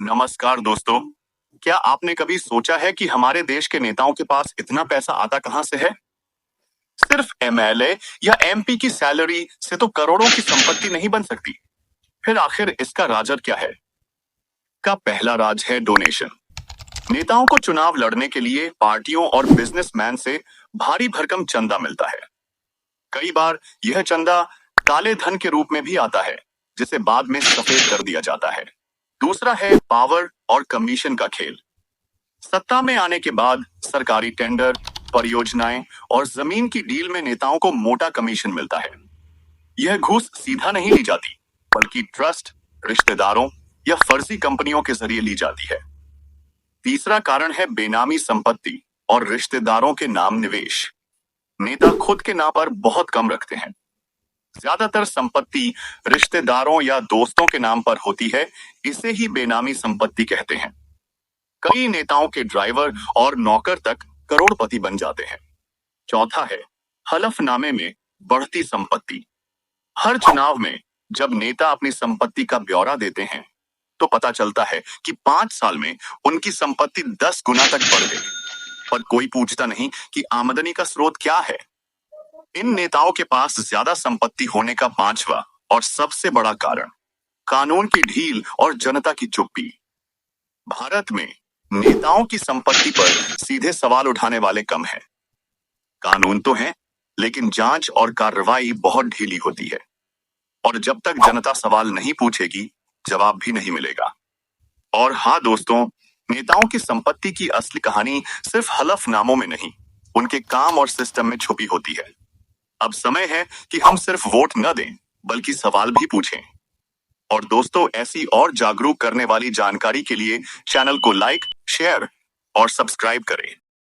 नमस्कार दोस्तों। क्या आपने कभी सोचा है कि हमारे देश के नेताओं के पास इतना पैसा आता कहां से है? सिर्फ एमएलए या एमपी की सैलरी से तो करोड़ों की संपत्ति नहीं बन सकती। फिर आखिर इसका राज क्या है? का पहला राज है डोनेशन। नेताओं को चुनाव लड़ने के लिए पार्टियों और बिजनेसमैन से भारी भरकम चंदा मिलता है। कई बार यह चंदा काले धन के रूप में भी आता है, जिसे बाद में सफेद कर दिया जाता है। दूसरा है पावर और कमीशन का खेल। सत्ता में आने के बाद सरकारी टेंडर, परियोजनाएं और जमीन की डील में नेताओं को मोटा कमीशन मिलता है। यह घूस सीधा नहीं ली जाती, बल्कि ट्रस्ट, रिश्तेदारों या फर्जी कंपनियों के जरिए ली जाती है। तीसरा कारण है बेनामी संपत्ति और रिश्तेदारों के नाम निवेश। नेता खुद के नाम पर बहुत कम रखते हैं। ज्यादातर संपत्ति रिश्तेदारों या दोस्तों के नाम पर होती है। इसे ही बेनामी संपत्ति कहते हैं। कई नेताओं के ड्राइवर और नौकर तक करोड़पति बन जाते हैं। चौथा है हलफनामे में बढ़ती संपत्ति। हर चुनाव में जब नेता अपनी संपत्ति का ब्यौरा देते हैं, तो पता चलता है कि 5 साल में उनकी संपत्ति 10 गुना तक बढ़ गई। पर कोई पूछता नहीं कि आमदनी का स्रोत क्या है। इन नेताओं के पास ज्यादा संपत्ति होने का पांचवा और सबसे बड़ा कारण कानून की ढील और जनता की चुप्पी। भारत में नेताओं की संपत्ति पर सीधे सवाल उठाने वाले कम हैं। कानून तो है, लेकिन जांच और कार्रवाई बहुत ढीली होती है। और जब तक जनता सवाल नहीं पूछेगी, जवाब भी नहीं मिलेगा। और हाँ दोस्तों, नेताओं की संपत्ति की असली कहानी सिर्फ हलफनामों में नहीं, उनके काम और सिस्टम में छुपी होती है। अब समय है कि हम सिर्फ वोट न दें, बल्कि सवाल भी पूछें। और दोस्तों, ऐसी और जागरूक करने वाली जानकारी के लिए चैनल को लाइक, शेयर और सब्सक्राइब करें।